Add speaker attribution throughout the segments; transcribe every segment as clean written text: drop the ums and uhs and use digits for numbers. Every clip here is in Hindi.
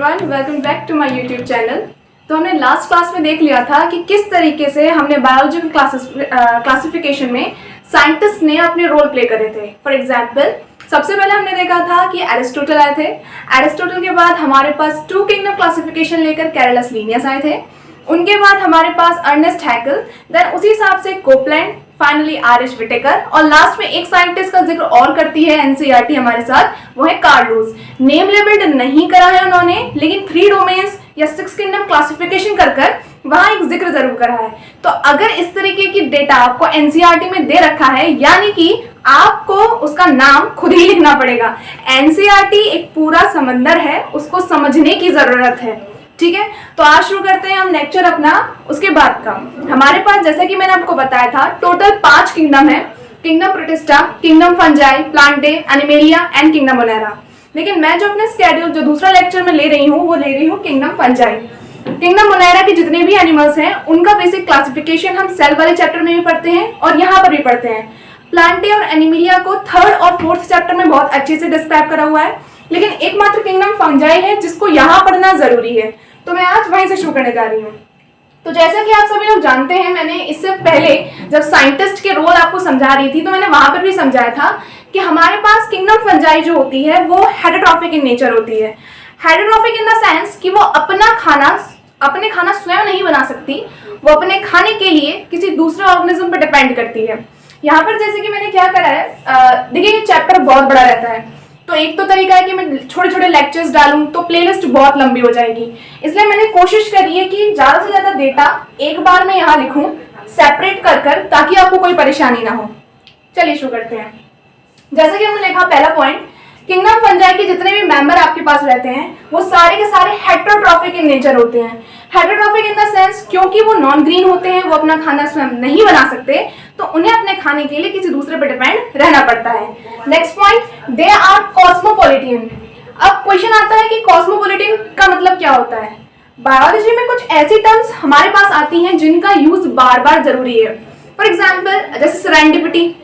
Speaker 1: Everyone, welcome back to my YouTube channel. तो हमने लास्ट क्लास में देख लिया था कि किस तरीके से हमने बायोलॉजी की क्लासिफिकेशन में साइंटिस्ट ने अपने रोल प्ले करे थे। फॉर एग्जांपल, सबसे पहले हमने देखा था कि एरिस्टोटल आए थे। एरिस्टोटल के बाद हमारे पास टू किंगडम क्लासिफिकेशन लेकर कैरोलस लिनियस आए थे। उनके बाद हमारे पास अर्नेस्ट हैकेल, देन उसी हिसाब से कोपलैंड, फाइनली आर.एच. विटेकर, और लास्ट में एक साइंटिस्ट का जिक्र और करती है एनसीईआरटी हमारे साथ, वो है कार्ल लुईस। नेम लेबल्ड नहीं करा है उन्होंने, लेकिन 3 डोमेन्स या 6 किंगडम क्लासिफिकेशन कर वहां एक जिक्र जरूर करा है। तो अगर इस तरीके की डेटा आपको एनसीईआरटी में दे रखा है, यानी कि आपको उसका नाम खुद ही लिखना पड़ेगा। एनसीईआरटी एक पूरा समंदर है, उसको समझने की जरूरत है। ठीक है, तो आज शुरू करते हैं हम लेक्चर अपना। उसके बाद का हमारे पास, जैसा कि मैंने आपको बताया था, टोटल 5 किंगडम है। Kingdom protista, kingdom fungi, Plantae, animalia and kingdom Monera. लेकिन मैं जो अपने स्केड्यूल जो दूसरा लेक्चर में ले रही हूँ, वो ले रही हूँ किंगडम फंजाई। किंगडम मोनेरा के जितने भी एनिमल्स हैं उनका बेसिक क्लासिफिकेशन हम सेल वाले चैप्टर में भी पढ़ते हैं और यहाँ पर भी पढ़ते हैं। प्लांटे और एनिमेलिया को 3rd और 4th चैप्टर में बहुत अच्छे से डिस्क्राइब करा हुआ है, लेकिन एकमात्र किंगडम फंजाई है जिसको यहाँ पढ़ना जरूरी है। तो मैं आज वहीं से शुरू करने जा रही हूँ। तो जैसा कि आप सभी लोग जानते हैं, मैंने इससे पहले जब साइंटिस्ट के रोल आपको समझा रही थी तो मैंने वहां पर भी समझाया था कि हमारे पास किंगडम फंजाई जो होती है वो हेटेरोट्रॉफिक इन नेचर होती है। हेटेरोट्रॉफिक इन द सेंस कि वो अपने खाना स्वयं नहीं बना सकती, वो अपने खाने के लिए किसी दूसरे ऑर्गेनिज्म पर डिपेंड करती है। यहाँ पर जैसे कि मैंने क्या करा है, देखिए ये चैप्टर बहुत बड़ा रहता है, तो एक तो तरीका है कि मैं छोटे छोटे लेक्चर्स डालूं तो प्लेलिस्ट बहुत लंबी हो जाएगी। इसलिए मैंने कोशिश करी है कि ज्यादा से ज्यादा डेटा एक बार में यहाँ लिखूं, सेपरेट कर, ताकि आपको कोई परेशानी ना हो। चलिए शुरू करते हैं। जैसा कि हमने लिखा पहला पॉइंट, किंगडम फंजाई के जितने भी मेंबर आपके पास रहते हैं वो सारे के सारे हेटेरोट्रॉफिक इन नेचर होते हैं। हेटेरोट्रॉफिक इन द सेंस क्योंकि वो नॉन ग्रीन होते हैं, वो अपना खाना स्वयं नहीं बना सकते, तो उन्हें अपने खाने के लिए किसी दूसरे पर डिपेंड रहना पड़ता है। Next point, they are cosmopolitan. अब क्वेश्चन आता है कि कॉस्मोपॉलिटियन का मतलब क्या होता है। बायोलॉजी में कुछ ऐसी टर्म्स हमारे पास आती हैं जिनका यूज बार बार जरूरी है। फॉर एग्जाम्पल, जैसे सेरेंडिपिटी।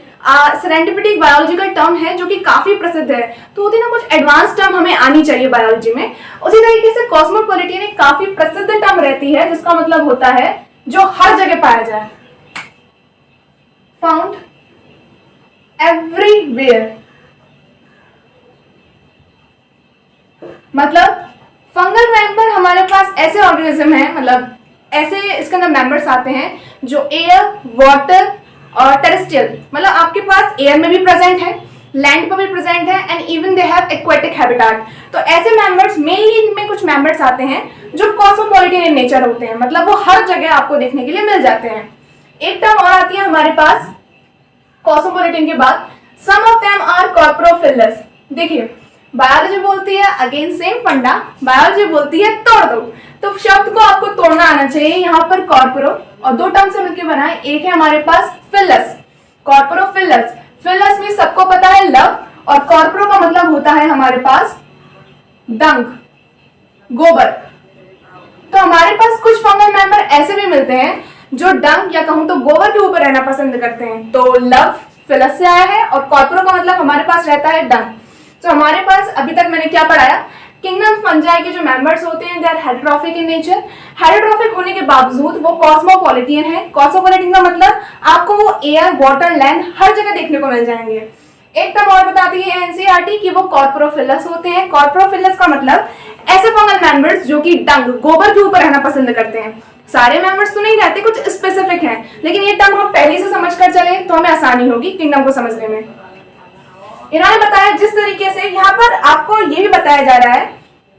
Speaker 1: सेरेंडिपिटी एक बायोलॉजिकल टर्म है जो कि काफी प्रसिद्ध है, तो होती ना कुछ एडवांस टर्म हमें आनी चाहिए बायोलॉजी में। उसी तरीके से कॉस्मोपॉलिटियन एक काफी प्रसिद्ध टर्म रहती है जिसका मतलब होता है जो हर जगह पाया जाए, फाउंड एवरीवेयर। मतलब फंगल मेंबर हमारे पास ऐसे ऑर्गेनिज्म है, मतलब ऐसे इसके अंदर मेंबर्स आते हैं जो एयर, वाटर और टेरेस्ट्रियल, मतलब आपके पास एयर में भी प्रेजेंट है, लैंड पर भी प्रेजेंट है, and even they have aquatic habitat. तो ऐसे मेंबर्स, मेनली इनमें कुछ मेंबर्स आते हैं जो कॉस्मोपॉलिटियन इन नेचर होते हैं, मतलब वो हर जगह आपको देखने के लिए मिल जाते हैं। एक टर्म और आती है हमारे पास कॉस्मोपॉलिटियन के बाद, सम ऑफ देम आर कॉर्पोरोफिलस। देखिए, बायोलॉजी बोलती है अगेन सेम फंडा, बायोलॉजी बोलती है तोड़ दो, तो शब्द को आपको तोड़ना आना चाहिए। यहाँ पर कॉर्पोरो और 2 टर्म से मिलकर बना है, एक है हमारे पास फिलस, कॉर्पोरोफिलस। फिलस में सबको पता है लव, और कॉर्पोरो का मतलब होता है हमारे पास डंग, गोबर। तो हमारे पास कुछ फंगल मेंबर ऐसे भी मिलते हैं जो डंग या कहूं तो गोबर के ऊपर रहना पसंद करते हैं। तो लव फिलस से आया है और कॉर्पोरो का मतलब हमारे पास रहता है डंग। तो हमारे पास अभी तक मैंने क्या पढ़ाया, किंगडम फंजाई के जो मेंबर्स होते हैं they are heterotrophic in nature. Heterotrophic होने के बावजूद वो कॉस्मोपॉलिटियन है। कॉस्मोपॉलिटियन का मतलब आपको वो एयर, वाटर, लैंड हर जगह देखने को मिल जाएंगे। एक टर्म और बताती है एनसीईआरटी कि वो कॉर्पोरोफिलस होते हैं। कॉर्पोरोफिलस का मतलब ऐसे फंगल मेंबर्स जो कि डंग, गोबर के ऊपर रहना पसंद करते हैं। सारे मेंबर्स तो नहीं रहते, कुछ स्पेसिफिक हैं, लेकिन ये टर्म हम पहले से समझ कर चले तो हमें आसानी होगी किंगडम को समझने में। इन्होंने बताया जिस तरीके से, यहाँ पर आपको ये भी बताया जा रहा है,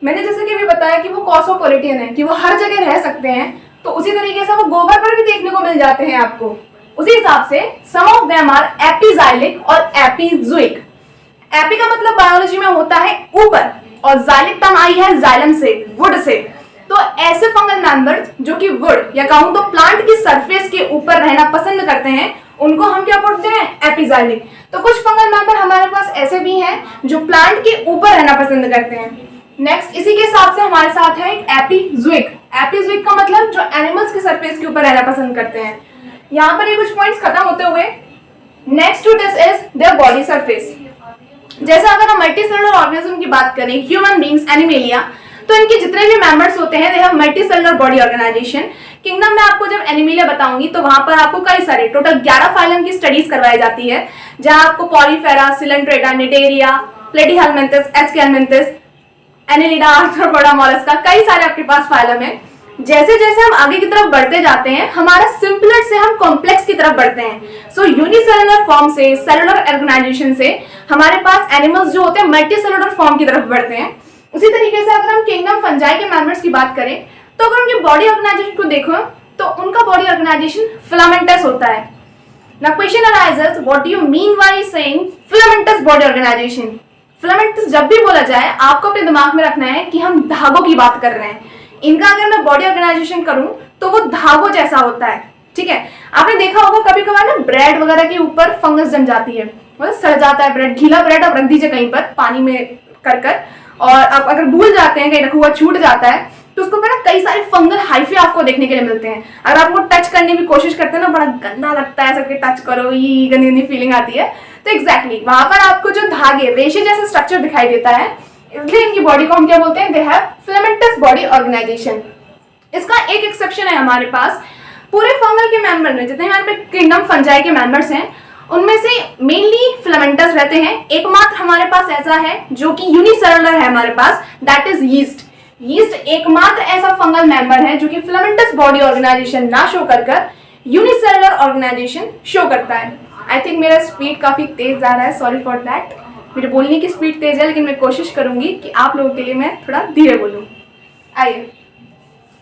Speaker 1: मैंने जैसे कि भी बताया कि वो कॉस्मोपॉलिटियन है, कि वो हर जगह रह सकते हैं, तो उसी तरीके से वो गोबर पर भी देखने को मिल जाते हैं आपको। उसी हिसाब से सम ऑफ देम आर एपिजाइलिक और एपिजोइक। एपी का मतलब बायोलॉजी में होता है ऊपर, और जाइलिक टर्म आई है जाइलम से, वुड से। तो ऐसे फंगल मेंबर्स जो कि वुड या कहूं तो प्लांट की सरफेस के ऊपर रहना पसंद करते हैं, उनको हम क्या बोलते हैं, एपिजाइलिक। तो कुछ फंगल मेंबर हमारे पास ऐसे भी हैं जो प्लांट के ऊपर रहना पसंद करते हैं। नेक्स्ट इसी के हिसाब से हमारे साथ है एक एपिजोइक। एपिजोइक का मतलब जो एनिमल्स की सरफेस के ऊपर रहना पसंद करते हैं। यहाँ पर ये कुछ पॉइंट्स खत्म होते हुए next to this is their body surface. जैसे अगर हम मल्टी सेलुलर ऑर्गेनिज्म की बात करें, ह्यूमन बींग्स, एनिमेलिया, तो इनके जितने भी मेंबर्स होते हैं they have multicellular body organisation. Kingdom में आपको जब एनिमिलिया बताऊंगी तो वहां पर आपको कई सारे टोटल 11 फाइलम की स्टडीज करवाई जाती है, जहां आपको Porifera, Coelenterata, Cnidaria, Platyhelminthes, Aschelminthes, Annelida, Arthropoda, Mollusca, कई सारे आपके पास फाइलम है। जैसे जैसे हम आगे की तरफ बढ़ते जाते हैं हमारा सिंपलर से हम कॉम्प्लेक्स की तरफ बढ़ते हैं। सो यूनिसेलुलर फॉर्म से, सेलुलर ऑर्गेनाइजेशन से हमारे पास एनिमल्स जो होते हैं मल्टी सेलुलर फॉर्म की तरफ बढ़ते हैं। उसी तरीके से अगर हम किंगडम फंजाई के मेंबर्स की बात करें तो अगर उनकी बॉडी ऑर्गेनाइजेशन को देखो तो उनका बॉडी ऑर्गेनाइजेशन फिलामेंटस होता है। Now question arises, what do you mean by saying filamentous body organisation? Filamentous जब भी बोला जाए आपको अपने दिमाग में रखना है कि हम धागों की बात कर रहे हैं। इनका अगर मैं बॉडी ऑर्गेनाइजेशन करूं तो वो धागों जैसा होता है, ठीक है। आपने देखा होगा कभी कभार ना ब्रेड वगैरह के ऊपर फंगस जम जाती है, मतलब सड़ जाता है ब्रेड, गीला ब्रेड आप रख दीजिए कहीं पर पानी में कर और आप अगर भूल जाते हैं, कहीं रखा हुआ छूट जाता है तो उसको ना कई सारे फंगल हाइफे आपको देखने के लिए मिलते हैं। अगर आप वो टच करने की कोशिश करते हैं ना बड़ा गंदा लगता है, सबके टच करो ये गंदी गंदी फीलिंग आती है। तो एग्जैक्टली वहां पर आपको जो धागे रेशे जैसा स्ट्रक्चर दिखाई देता है, इसलिए इनकी बॉडी को हम क्या बोलते हैं, they have filamentous body organisation. इसका एक एक्सेप्शन है हमारे पास, पूरे फंगल के मेंबर में जितने हमारे पे किंगडम फंजाई के मेंबर्स हैं उनमें से मेनली फिलामेंटस रहते हैं। एकमात्र हमारे पास ऐसा है जो कि यूनिसेलुलर है हमारे पास, दैट इज यीस्ट। यीस्ट एकमात्र ऐसा फंगल मेंबर है जो कि फिलामेंटस बॉडी ऑर्गेनाइजेशन ना शो कर यूनिसेलुलर ऑर्गेनाइजेशन शो करता है। आई थिंक मेरा स्पीड काफी तेज जा रहा है, सॉरी फॉर दैट। मेरे बोलने की स्पीड तेज है लेकिन मैं कोशिश करूंगी कि आप लोगों के लिए मैं थोड़ा धीरे बोलूं। आइए,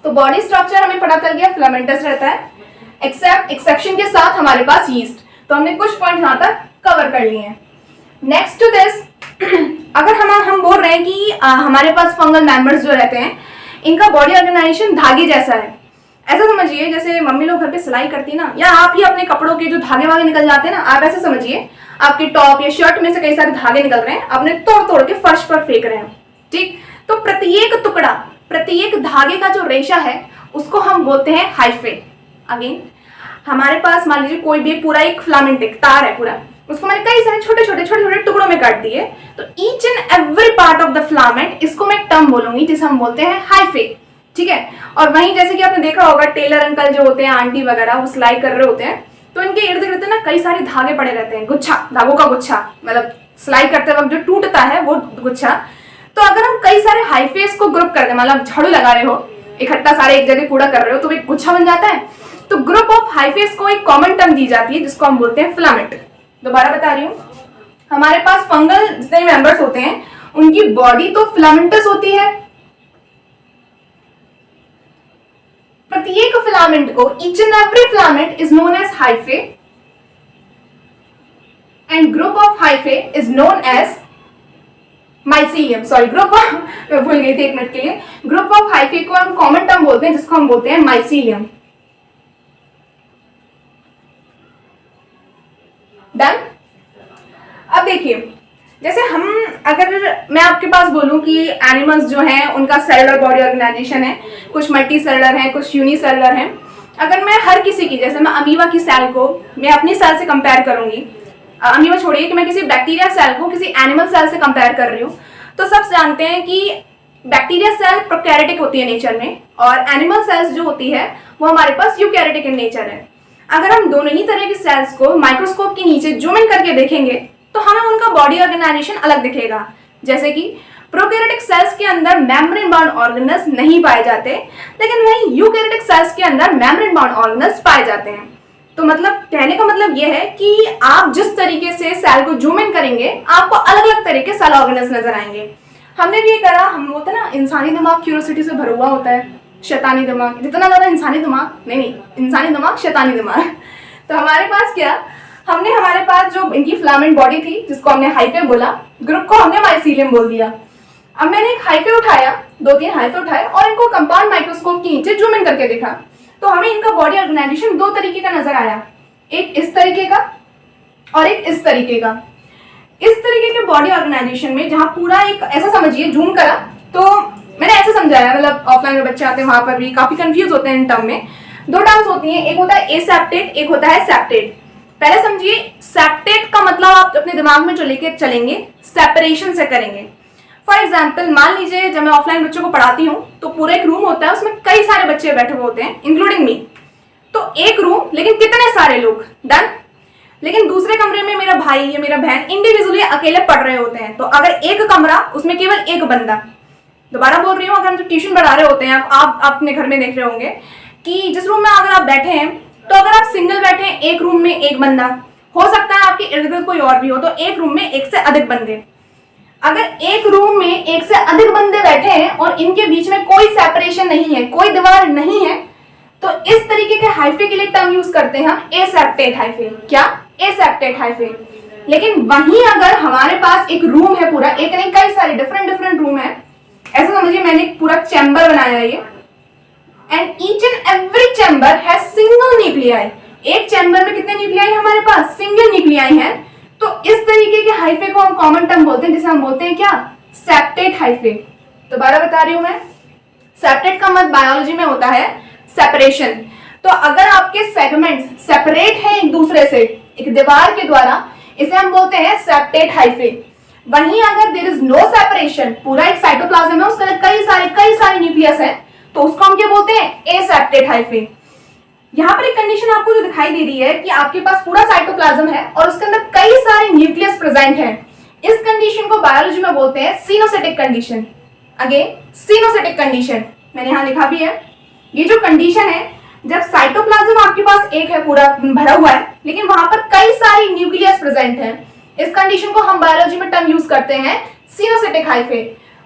Speaker 1: तो बॉडी स्ट्रक्चर हमें पता चल गया फिलामेंटस रहता है, एक्सेप्शन के साथ हमारे पास यीस्ट। तो हमने कुछ पॉइंट यहां तक कवर कर लिए हैं। नेक्स्ट टू दिस, अगर हम बोल रहे हैं कि हमारे पास फंगल मेंबर्स जो रहते हैं इनका बॉडी ऑर्गेनाइजेशन धागे जैसा है, ऐसा समझिए जैसे मम्मी लोग घर पे सिलाई करती ना, या आप ही अपने कपड़ों के जो धागे वागे निकल जाते हैं ना, आप ऐसे समझिए आपके टॉप या शर्ट में से कई सारे धागे निकल रहे हैं, आपने तोड़ तोड़ के फर्श पर फेंक रहे हैं, ठीक। तो प्रत्येक टुकड़ा, प्रत्येक धागे का जो रेशा है उसको हम बोलते हैं हाइफे। अगेन हमारे पास मान लीजिए कोई भी पूरा एक फिलामेंट एक तार है पूरा, उसको मैंने कई सारे छोटे छोटे टुकड़ों में काट दिए, तो each and every part of the filament, इसको मैं एक टर्म बोलूंगी जिसे हम बोलते हैं हाइफे, ठीक है। और वहीं जैसे कि आपने देखा होगा टेलर अंकल जो होते हैं, आंटी वगैरह, वो सिलाई कर रहे होते हैं तो इनके इर्द गिर्द ना कई सारे धागे पड़े रहते हैं, गुच्छा, धागों का गुच्छा, मतलब सिलाई करते वक्त जो टूटता है वो गुच्छा। तो अगर हम कई सारे हाइफेस को ग्रुप कर दें, मतलब झाड़ू लगा रहे हो, इकट्ठा सारे एक जगह कूड़ा कर रहे हो तो एक गुच्छा बन जाता है, तो ग्रुप ऑफ हाइफेस को एक कॉमन टर्म दी जाती है जिसको हम बोलते हैं फिलामेंट। दोबारा बता रही हूँ, हमारे पास फंगल जितने मेंबर्स होते हैं उनकी बॉडी तो फिलामेंटस होती है, प्रत्येक फिलामेंट को, each and every filament is known as hyphae and group of hyphae is known as mycelium. Sorry, group of, मैं भूल गई थी एक मिनट के लिए, ग्रुप ऑफ हाइफे को हम कॉमन टर्म बोलते हैं जिसको हम बोलते हैं माइसीलियम। डन। अब देखिए, जैसे हम, अगर मैं आपके पास बोलूं कि एनिमल्स जो हैं उनका सेलुलर बॉडी ऑर्गेनाइजेशन है, कुछ मल्टी सेलुलर है, कुछ यूनिसेलुलर है। अगर मैं हर किसी की, जैसे मैं अमीबा की सेल को मैं अपनी सेल से कंपेयर करूंगी, अमीबा छोड़िए कि मैं किसी बैक्टीरिया सेल को किसी एनिमल सेल से कंपेयर कर रही हूँ, तो सब जानते हैं कि बैक्टीरिया सेल प्रोकैरियोटिक होती है नेचर में और एनिमल सेल्स जो होती है वो हमारे पास यूकैरियोटिक इन नेचर है। अगर हम दोनों ही तरह की सेल्स को माइक्रोस्कोप के नीचे जूम इन करके देखेंगे तो हमें उनका बॉडी ऑर्गेनाइजेशन अलग दिखेगा। जैसे कि प्रोकैरियोटिक सेल्स के अंदर मेम्ब्रेन बाउंड ऑर्गेनल्स नहीं पाए जाते, लेकिन वहीं यूकैरियोटिक सेल्स के अंदर मेम्ब्रेन बाउंड ऑर्गेनल्स पाए जाते हैं। तो मतलब कहने का मतलब यह है कि आप जिस तरीके से सेल को जूम इन करेंगे आपको अलग अलग तरह के सेल ऑर्गेनल्स नजर आएंगे। हमने भी ये करा, हम होता है ना, इंसानी दिमाग क्यूरियोसिटी से भरा हुआ होता है, शैतानी दिमाग, जितना ज्यादा इंसानी दिमाग नहीं, इंसानी दिमाग शैतानी दिमाग। तो हमारे पास क्या, हमने हमारे पास जो इनकी फिलामेंट बॉडी थी जिसको हमने हाइफे बोला, ग्रुप को हमने माइसीलियम बोल दिया। अब मैंने एक हाइफे उठाया, 2-3 हाइफे उठाए और इनको कंपाउंड माइक्रोस्कोप के नीचे जूम इन करके देखा, तो हमें इनका बॉडी ऑर्गेनाइजेशन 2 तरीके का नजर आया, एक इस तरीके का और एक इस तरीके का। इस तरीके के बॉडी ऑर्गेनाइजेशन में जहां पूरा एक ऐसा समझिए जूम करा, तो मैंने ऐसे समझाया, मतलब ऑफलाइन में बच्चे आते हैं वहां पर भी काफी कंफ्यूज होते हैं इन टर्म में। 2 टर्म्स होती हैं, एक होता है एसेप्टेट, एक होता है सेप्टेट। पहले समझिए, सेप्टेट का मतलब आप अपने दिमाग में जो लेके चलेंगे सेपरेशन से करेंगे, फॉर एग्जाम्पल मान लीजिए जब मैं ऑफलाइन बच्चों को पढ़ाती हूँ तो पूरा एक रूम होता है, उसमें कई सारे बच्चे बैठे हुए होते हैं इंक्लूडिंग मी। तो एक रूम लेकिन कितने सारे लोग, डन। लेकिन दूसरे कमरे में मेरा भाई या मेरा बहन इंडिविजुअली अकेले पढ़ रहे होते हैं, तो अगर एक कमरा उसमें केवल एक बंदा, दोबारा बोल रही हूँ, अगर हम जो ट्यूशन पढ़ा रहे होते हैं, आप अपने घर में देख रहे होंगे कि जिस रूम में अगर आप बैठे हैं, तो अगर आप सिंगल बैठे हैं एक रूम में एक बंदा, हो सकता है आपके इर्द गिर्द कोई और भी हो, तो एक रूम में एक से अधिक बंदे। अगर एक रूम में एक से अधिक बंदे बैठे हैं और इनके बीच में कोई सेपरेशन नहीं है, कोई दीवार नहीं है, तो इस तरीके के हाइफे के लिए टर्म यूज करते हैं हम एसेप्टेट हाइफे। क्या? Aseptate hyphae. लेकिन वहीं अगर हमारे पास एक रूम है पूरा, एक नहीं कई सारे डिफरेंट रूम है, ऐसा समझिए मैंने एक पूरा चैम्बर बनाया है ये, and each and every chamber has single nuclei. एक चैम्बर में कितने न्यूक्लियाई हमारे पास? सिंगल न्यूक्लियाई हैं। तो इस तरीके के हाइफे को हम कॉमन टर्म बोलते हैं, जिसे हम बोलते हैं क्या? Septate hyphae. दोबारा बता रही हूं मैं, सेप्टेट का मत बायोलॉजी में होता है सेपरेशन। तो अगर आपके सेगमेंट्स सेपरेट हैं एक दूसरे से एक दीवार के द्वारा, इसे हम बोलते हैं सेप्टेट हाइफे। वहीं अगर देयर इज नो सेपरेशन, पूरा एक साइटोप्लाज्म है, उसके अंदर कई सारे न्यूक्लियस है, तो उसको हम क्या बोलते हैं? Aseptate hyphae. यहाँ पर एक कंडीशन आपको जो दिखाई दे रही है कि आपके पास पूरा साइटोप्लाज्म है और उसके अंदर कई सारे न्यूक्लियस प्रेजेंट हैं, इस कंडीशन को बायोलॉजी में बोलते हैं सिनोसेटिक कंडीशन। अगेन सिनोसेटिक कंडीशन मैंने यहाँ लिखा भी है। ये जो कंडीशन है, जब साइटोप्लाज्म आपके पास एक है पूरा भरा हुआ है, लेकिन वहां पर कई सारी न्यूक्लियस प्रेजेंट है, इस कंडीशन को हम बायोलॉजी में टर्म यूज करते हैं सिनोसेटिक हाइफे।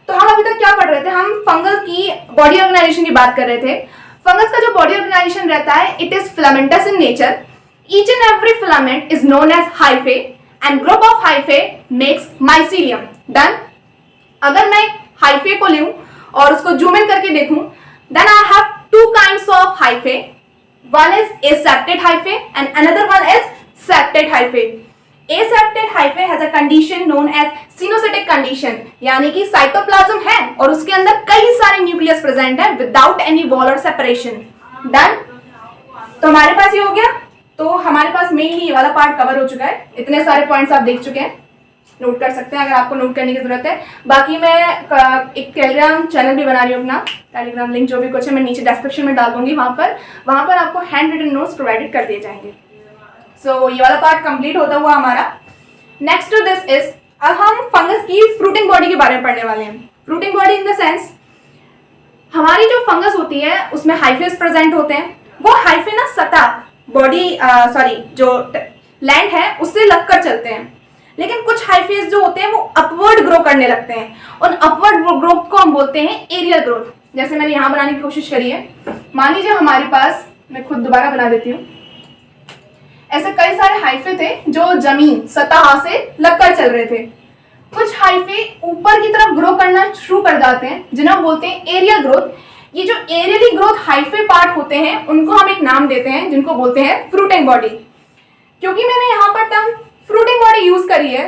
Speaker 1: तो हम अभी तक क्या पढ़ रहे थे? हम फंगस की बॉडी ऑर्गेनाइजेशन की बात कर रहे थे। फंगस का जो बॉडी ऑर्गेनाइजेशन रहता है, it is filamentous in nature. Each and every filament is known as hyphae and group of hyphae makes mycelium. Done. अगर मैं हाइफे को लूं और उसको जूम इन करके देखूं, then I have two kinds of hyphae. One is aseptate hyphae and another one is septate hyphae. Aseptate hyphae has a condition known as coenocytic condition, यानी कि साइटोप्लाज्म है और उसके अंदर कई सारे न्यूक्लियस प्रेजेंट है विदाउट एनी वॉल और सेपरेशन। डन। तो हमारे पास ये हो गया। तो हमारे पास मेनली ये वाला पार्ट कवर हो चुका है। इतने सारे पॉइंट्स आप देख चुके हैं, नोट कर सकते हैं अगर आपको नोट करने की जरूरत है। बाकी मैं एक टेलीग्राम चैनल भी बना रही हूँ अपना, टेलीग्राम लिंक जो भी कुछ है मैं नीचे डिस्क्रिप्शन में डाल दूंगी, वहां पर आपको हैंड रिटन नोट्स प्रोवाइडेड कर दिए जाएंगे। सो ये वाला पार्ट कंप्लीट होता हुआ हमारा नेक्स्ट टू दिस इज, अब हम फंगस की फ्रूटिंग बॉडी के बारे में पढ़ने वाले हैं। Fruiting body in the sense, हमारी जो फंगस होती है उसमें हाइफेस प्रेजेंट होते हैं। वो हाइफे ना सतह बॉडी जो लैंड है उससे लगकर चलते हैं, लेकिन कुछ हाइफेस जो होते हैं वो अपवर्ड ग्रो करने लगते हैं। उन अपवर्ड ग्रोथ को हम बोलते हैं एरियल ग्रोथ। जैसे मैंने यहाँ बनाने की कोशिश करी है, मान लीजिए हमारे पास, मैं खुद दोबारा बना देती हूँ, ऐसे कई सारे हाइफे थे जो जमीन सतह से लगकर चल रहे थे। कुछ हाइफे ऊपर की तरफ ग्रो करना शुरू कर जाते हैं, जिन्हें हम बोलते हैं एरियल ग्रोथ। ये जो एरियली ग्रोथ हाइफे पार्ट होते हैं उनको हम एक नाम देते हैं, जिनको बोलते हैं फ्रूटिंग बॉडी। क्योंकि मैंने यहाँ पर टर्म फ्रूटिंग बॉडी यूज करी है,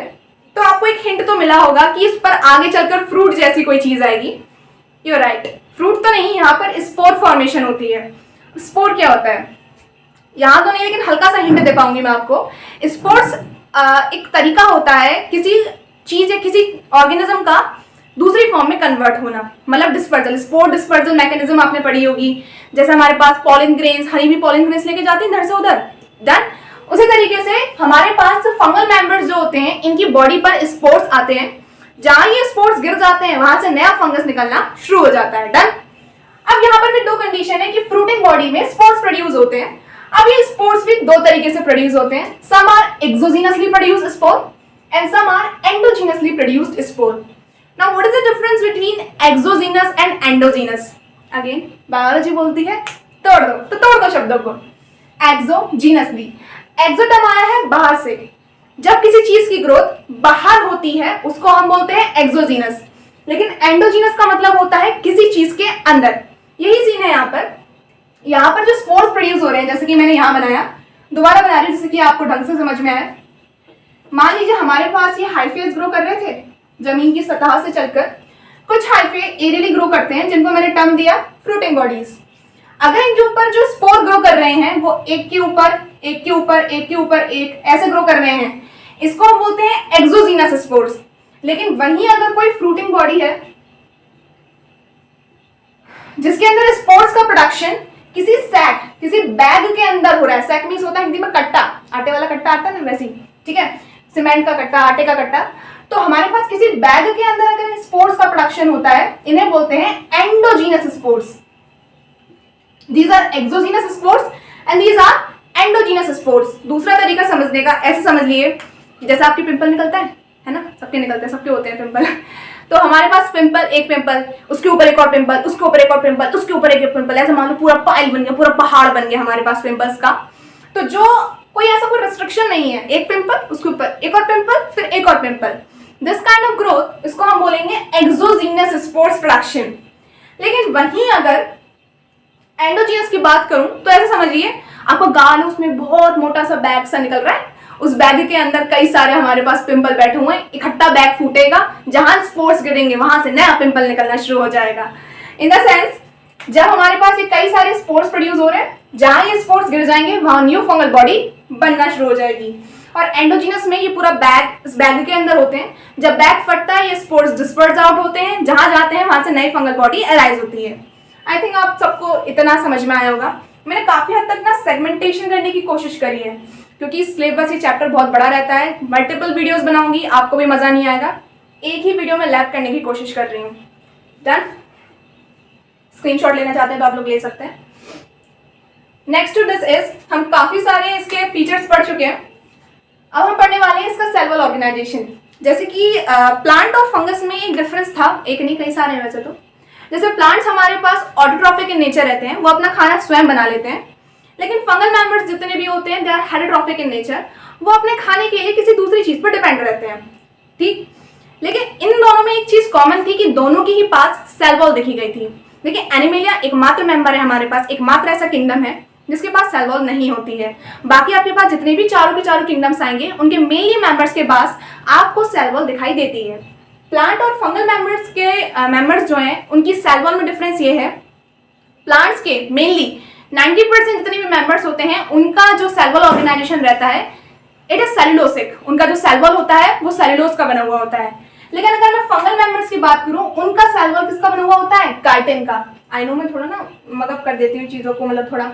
Speaker 1: तो आपको एक हिंट तो मिला होगा कि इस पर आगे चलकर फ्रूट जैसी कोई चीज आएगी। यू आर राइट, फ्रूट तो नहीं, यहाँ पर स्पोर फॉर्मेशन होती है। स्पोर क्या होता है यहाँ तो नहीं, लेकिन हल्का सा हिंट दे पाऊंगी मैं आपको। स्पोर्स एक तरीका होता है किसी चीज या किसी ऑर्गेनिज्म का दूसरी फॉर्म में कन्वर्ट होना, मतलब डिस्पर्जल। स्पोर डिस्पर्जल मैकेनिज्म आपने पढ़ी होगी, जैसे हमारे पास पॉलिन ग्रेन्स, हनी भी पॉलिन ग्रेन्स लेके जाती है इधर से उधर। डन। उसी तरीके से हमारे पास फंगल मेंबर्स जो होते हैं, इनकी बॉडी पर स्पोर्स आते हैं। जहां ये स्पोर्स गिर जाते हैं वहां से नया फंगस निकलना शुरू हो जाता है। डन। अब यहाँ पर भी दो कंडीशन है कि फ्रूटिंग बॉडी में स्पोर्स प्रोड्यूस होते हैं। अब ये स्पोर्स भी दो तरीके से प्रोड्यूस होते हैं। Some are exogenously produced spore and some are endogenously produced spore. Now what is the difference between exogenous and endogenous? Again biology बोलती है तोड़ दो, तो तोड़ दो शब्दों को। एक्सोजेनसली, एक्सोटर्म आया है बाहर से। जब किसी चीज की ग्रोथ बाहर होती है उसको हम बोलते हैं एक्सोजेनस, लेकिन एंडोजेनस का मतलब होता है किसी चीज के अंदर। यही सीन है यहाँ पर जो स्पोर्स प्रोड्यूस हो रहे हैं, जैसे कि मैंने यहाँ बनाया, दोबारा बना रही हूँ जिससे कि आपको ढंग से समझ में आए। मान लीजिए हमारे पास ये हाइफेस ग्रो कर रहे थे जमीन की सतह से चलकर। कुछ हाइफे एरियली ग्रो करते हैं, जिनको मैंने टर्म दिया फ्रूटिंग बॉडीज। अगर इनके ऊपर जो स्पोर ग्रो कर रहे हैं वो एक के ऊपर एक ऐसे ग्रो कर रहे हैं, इसको हम बोलते हैं एक्सोजेनस स्पोर्स। लेकिन वहीं अगर कोई फ्रूटिंग बॉडी है जिसके अंदर स्पोर्स का प्रोडक्शन किसी सैक, किसी बैग के अंदर हो रहा है, सैक मीन्स होता है हिंदी में कट्टा, आटे वाला कट्टा आता है ना वैसे ही, ठीक है, सीमेंट का कट्टा, आटे का कट्टा, तो हमारे पास किसी बैग के अंदर अगर स्पोर्स का प्रोडक्शन होता है, इन्हें बोलते हैं endogenous spores. These are exogenous spores and these are endogenous spores. दूसरा तरीका समझने का, ऐसे समझ लिए जैसे आपके पिंपल निकलता है ना, सबके निकलते हैं, सबके होते हैं पिंपल। तो हमारे पास पिंपल, एक पिंपल, उसके ऊपर एक और पिंपल, उसके ऊपर एक और पिंपल, उसके ऊपर एक पिंपल, ऐसे मान लो पूरा पाइल बन गया, पूरा पहाड़ बन गया हमारे पास पिंपल्स का। तो जो कोई ऐसा कोई रिस्ट्रिक्शन नहीं है, एक पिंपल, उसके ऊपर एक और पिंपल, फिर एक और pimple, this kind of growth, इसको हम बोलेंगे एक्सोजीनस स्पोर्स प्रोडक्शन। लेकिन वहीं अगर एंडोजीनस की बात करूं तो ऐसे समझिए आपका गाल है, उसमें बहुत मोटा सा बैग सा निकल रहा है, उस बैग के अंदर कई सारे हमारे पास पिंपल बैठे हुए हैं, इकट्ठा बैग फूटेगा, जहां स्पोर्स गिरेंगे वहां से नया पिंपल निकलना शुरू हो जाएगा। इन द सेंस जब हमारे पास ये कई सारे स्पोर्स प्रोड्यूस हो रहे हैं, जहां ये स्पोर्स गिर जाएंगे वहां न्यू फंगल बॉडी बनना शुरू हो जाएगी। और एंडोजीनस में ये पूरा बैग इस बैग के अंदर होते हैं, जब बैग फटता है ये स्पोर्स डिस्पर्स आउट होते हैं, जहां जाते हैं वहां से नई फंगल बॉडी अराइज होती है। आई थिंक आप सबको इतना समझ में आया होगा। मैंने काफी हद तक ना सेगमेंटेशन करने की कोशिश करी है, क्योंकि सिलेबस ये चैप्टर बहुत बड़ा रहता है, मल्टीपल वीडियोस बनाऊंगी, आपको भी मजा नहीं आएगा, एक ही वीडियो में लैप करने की कोशिश कर रही हूँ। डन? स्क्रीनशॉट लेना चाहते हैं तो आप लोग ले सकते हैं। नेक्स्ट टू दिस इज, हम काफी सारे इसके फीचर्स पढ़ चुके हैं, अब हम पढ़ने वाले हैं इसका सेल वॉल ऑर्गेनाइजेशन। जैसे कि प्लांट और फंगस में एक डिफरेंस था, एक नहीं कई सारे हैं वैसे तो। जैसे प्लांट्स हमारे पास ऑटोट्रॉफिक इन नेचर रहते हैं, वो अपना खाना स्वयं बना लेते हैं, लेकिन फंगल मेंबर्स जितने भी होते हैं they are heterotrophic in nature, वो अपने खाने के लिए किसी दूसरी चीज पर डिपेंड रहते हैं, ठीक। लेकिन इन दोनों में एक चीज कॉमन थी कि दोनों के ही पास सेल वॉल देखी गई थी। देखिए एनिमेलिया एकमात्र मेंबर है हमारे पास, एकमात्र ऐसा किंगडम है जिसके पास सेल वॉल नहीं होती है। बाकी आपके पास जितने भी चारों के चारों किंगडम्स आएंगे उनके मेनली मेंबर्स के पास आपको सेल वॉल दिखाई देती है। प्लांट और फंगल मेंबर्स के मेंबर्स जो हैं उनकी सेल वॉल में डिफरेंस ये है, प्लांट्स के मेनली 90% जितने भी मेंबर्स होते हैं उनका जो सेल वॉल ऑर्गेनाइजेशन रहता है इट इज सेलुलोसिक, उनका जो सेल वॉल होता है वो सेलुलोज का बना हुआ होता है। लेकिन अगर मैं फंगल मेंबर्स की बात करूं, उनका सेल वॉल किसका बना हुआ होता है? काइटिन का। आई नो मैं थोड़ा ना मगअप कर देती हूँ चीजों को, मतलब थोड़ा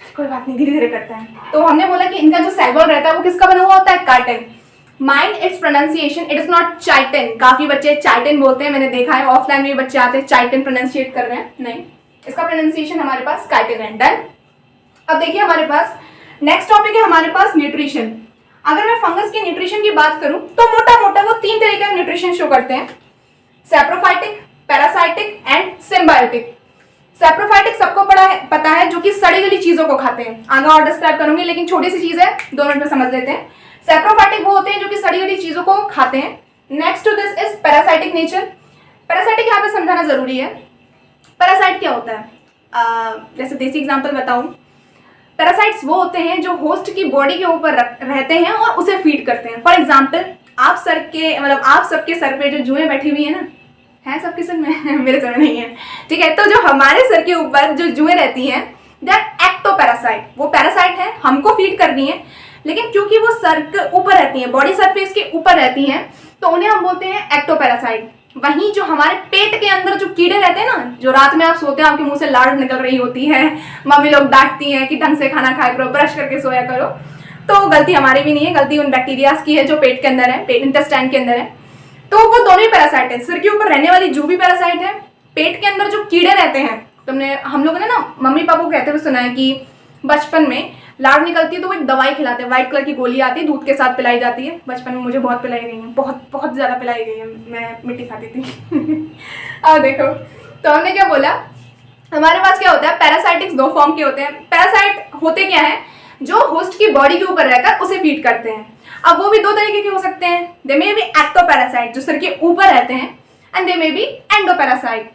Speaker 1: कोई बात नहीं, धीरे धीरे करते हैं। तो हमने बोला कि इनका जो सेल वॉल रहता है वो किसका बना हुआ होता है? Chitin. Mind its pronunciation, it is not chitin. काफी बच्चे चाइटिन बोलते हैं, मैंने देखा है ऑफलाइन में बच्चे आते हैं चाइटिन प्रोनाउंसिएट कर रहे हैं, नहीं, इसका प्रोनाउंसिएशन हमारे पास काइटिन है। डन? अब देखिए हमारे पास नेक्स्ट टॉपिक है हमारे पास न्यूट्रिशन। अगर मैं फंगस के न्यूट्रिशन की बात करूं तो मोटा मोटा वो 3 तरीके का न्यूट्रिशन शो करते हैं, saprophytic, parasitic and symbiotic. Saprophytic सबको पता है, जो कि सड़ी गली चीजों को खाते हैं, आगे और डिस्क्राइब करूंगी लेकिन छोटी सी चीज है, 2 मिनट में समझ लेते हैं। सैप्रोफाइटिक वो होते हैं जो कि सड़ी गली चीजों को खाते हैं। Next to this is parasitic nature. Parasitic यहाँ पे समझाना जरूरी है, पैरासाइट क्या होता है। जैसे देसी एग्जांपल बताऊं, पैरासाइट्स वो होते हैं जो होस्ट की बॉडी के ऊपर रहते हैं और उसे फीड करते हैं। फॉर एग्जांपल आप सबके सर पे जो जुएं बैठी हुई है ना, है सबके सर में मेरे सर में नहीं है, ठीक है। तो जो हमारे सर के ऊपर जो जुएं रहती हैं दे आर एक्टोपैरासाइट। वो पैरासाइट है, हमको फीड करनी है, लेकिन क्योंकि वो सर के ऊपर रहती हैं, बॉडी सरफेस के ऊपर रहती हैं, तो उन्हें हम बोलते हैं एक्टोपैरासाइट। वहीं जो हमारे पेट के अंदर जो कीड़े रहते हैं ना, जो रात में आप सोते हैं आपके मुंह से लाड़ निकल रही होती है, मम्मी लोग डांटती हैं कि ढंग से खाना खाया करो, ब्रश करके सोया करो, तो गलती हमारी भी नहीं है, गलती उन बैक्टीरियाज की है जो पेट के अंदर है, पेट इंटेस्टाइन के अंदर है। तो वो दोनों ही पैरासाइट है, सिर के ऊपर रहने वाली जो भी पैरासाइट है, पेट के अंदर जो कीड़े रहते हैं। तुमने हम लोगों ने ना मम्मी पापा को कहते हुए सुना है कि बचपन में लाड़ निकलती है तो वो एक दवाई खिलाते हैं, व्हाइट कलर की गोली आती है, दूध के साथ पिलाई जाती है। बचपन में मुझे बहुत पिलाई गई है, बहुत ज़्यादा पिलाई गई है, मैं मिट्टी खाती थी। अब देखो, तो हमने क्या बोला, हमारे पास क्या होता है, पैरासाइटिक्स 2 फॉर्म के होते हैं। पैरासाइट होते क्या है, जो होस्ट की बॉडी के ऊपर रहकर उसे फीड करते हैं। अब वो भी 2 तरीके के हो सकते हैं, दे मे बी एक्टोपैरासाइट जो सिर के ऊपर रहते हैं, and they may be endoparasite.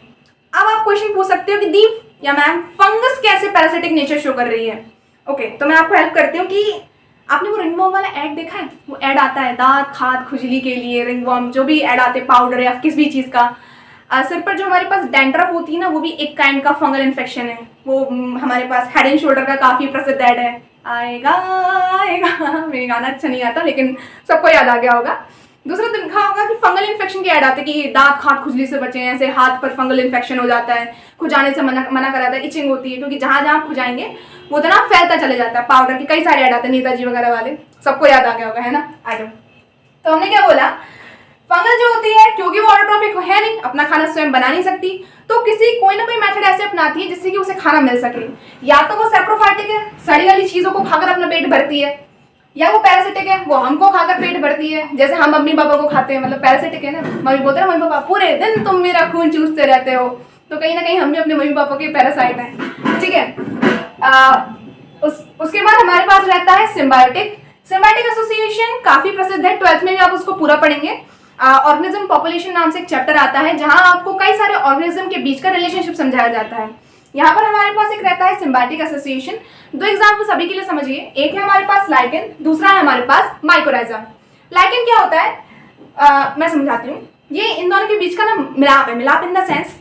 Speaker 1: अब आप क्वेश्चन पूछ सकते हो कि दीप या मैम फंगस कैसे पैरासाइटिक नेचर शो कर रही है। ओके, तो मैं आपको हेल्प करती हूँ कि आपने वो रिंगवॉर्म वाला ऐड देखा है, वो ऐड आता है दांत खाद खुजली के लिए, रिंगवॉर्म जो भी ऐड आते हैं, पाउडर या किसी भी चीज़ का। सिर पर जो हमारे पास डैंड्रफ होती है ना, वो भी एक काइंड का फंगल इन्फेक्शन है। वो हमारे पास हेड एंड शोल्डर का काफ़ी प्रसिद्ध ऐड है, आएगा आएगा, मेरे गाना अच्छा नहीं आता लेकिन सबको याद आ गया होगा। दूसरा देखा होगा कि फंगल इन्फेक्शन के ऐड आते हैं कि दांत खाट खुजली से बचें, ऐसे हाथ पर फंगल इन्फेक्शन हो जाता है, खुजाने से मना कराता है, इचिंग होती है, क्योंकि जहां जहां खुजाएंगे वो उतना फैलता चले जाता है। पाउडर के कई सारे ऐड आते हैं, नेताजी वगैरह वाले, सबको याद आ गया होगा, है ना आइटम। तो हमने क्या बोला, फंगल जो होती है क्योंकि वो ऑटोट्रॉफिक है नहीं, अपना खाना स्वयं बना नहीं सकती, तो कोई ना कोई मेथड ऐसे अपनाती है जिससे कि उसे खाना मिल सके। या तो वो सेप्रोफाइटिक है, सड़ी वाली चीजों को खाकर अपना पेट भरती है, या वो पैरासिटिक है, वो हमको खाकर पेट भरती है, जैसे हम मम्मी पापा को खाते हैं, मतलब पैरासिटिक है ना, मम्मी बोलते हैं मम्मी पापा पूरे दिन तुम मेरा खून चूसते रहते हो, तो कहीं ना कहीं हम भी अपने मम्मी पापा के पैरासाइट हैं, ठीक है। उसके बाद हमारे पास रहता है सिम्बायोटिक। सिम्बायोटिक एसोसिएशन काफी प्रसिद्ध है, 12th में भी आप उसको पूरा पढ़ेंगे। ऑर्गेनिज्म पॉपुलेशन नाम से एक चैप्टर आता है जहां आपको कई सारे ऑर्गेनिज्म के बीच का रिलेशनशिप समझाया जाता है। यहाँ पर हमारे पास एक रहता है सिम्बायोटिक एसोसिएशन। दो एग्जाम्पल सभी के लिए समझिए, एक है हमारे पास लाइकेन, दूसरा है हमारे पास माइकोराइजा। लाइकेन क्या होता है, मैं समझाती हूँ। ये इन दोनों के बीच का ना मिलाप है, मिलाप in the sense,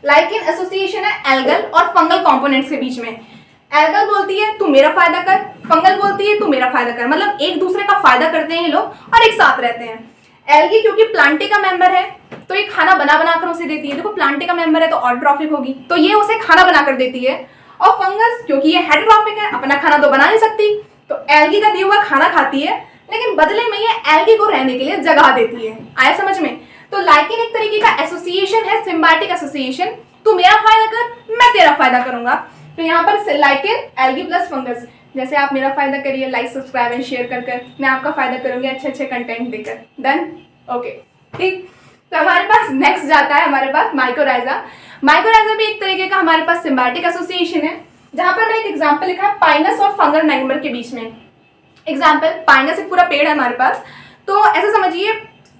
Speaker 1: lichen association है एल्गल और फंगल कंपोनेंट्स के बीच में। एल्गल बोलती है तू मेरा फायदा कर, फंगल बोलती है तू मेरा फायदा कर, मतलब एक दूसरे का फायदा करते हैं ये लोग और एक साथ रहते हैं। एल्गी क्योंकि प्लांटे का मेंबर है तो ये खाना बना कर उसे देती है, देखो प्लांटे का मेंबर है तो ऑटोट्रॉफिक होगी, तो ये उसे खाना बना कर देती है। और फंगस क्योंकि ये हेटेरोट्रॉफिक है, अपना खाना तो बना नहीं सकती, तो एल्गी का दिया हुआ खाना खाती है, लेकिन बदले में ये एल्गी को रहने के लिए जगह देती है। आया समझ में? तो लाइकेन एक तरीके का एसोसिएशन है, सिम्बायोटिक एसोसिएशन, तू मेरा फायदा कर मैं तेरा फायदा करूंगा। तो यहाँ पर लाइकेन, एल्गी प्लस फंगस, जैसे आप मेरा फायदा करिए लाइक सब्सक्राइब एंड शेयर कर, मैं आपका फायदा करूंगी अच्छे अच्छे कंटेंट देकर। डन, ओके, ठीक। तो हमारे पास नेक्स्ट जाता है हमारे पास माइकोराइजा। माइकोराइजा भी एक तरीके का हमारे पास सिम्बायोटिक एसोसिएशन है, जहां पर मैं एक एग्जांपल लिखा है पाइनस और फंगल मैंगमर के बीच में। एग्जांपल, पाइनस एक पूरा पेड़ है हमारे पास, तो ऐसा समझिए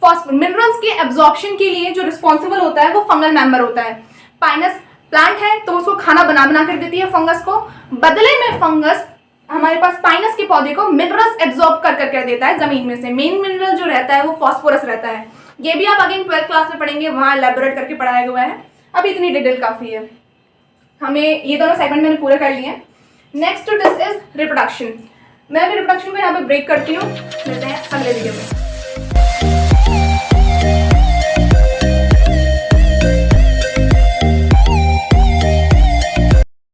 Speaker 1: मिनरल्स के एब्जॉर्प्शन के लिए जो रिस्पॉन्सिबल होता है वो फंगल मेंबर होता है। पाइनस प्लांट है तो उसको खाना बना कर देती है फंगस को, बदले में फंगस हमारे पास पाइनस के पौधे को मिनरल्स एब्जॉर्ब कर देता है जमीन में से। मेन मिनरल जो रहता है वो फास्फोरस रहता है, ये भी आप अगेन 12th क्लास में पढ़ेंगे, वहां एलैबोरेट करके पढ़ाया हुआ है, अभी इतनी डिटेल काफी है। हमें ये दोनों सेगमेंट मैंने पूरे कर लिए हैं। Next to this is reproduction. मैं भी रिप्रोडक्शन को यहाँ पे ब्रेक करती हूँ, मिलते हैं अगले वीडियो में।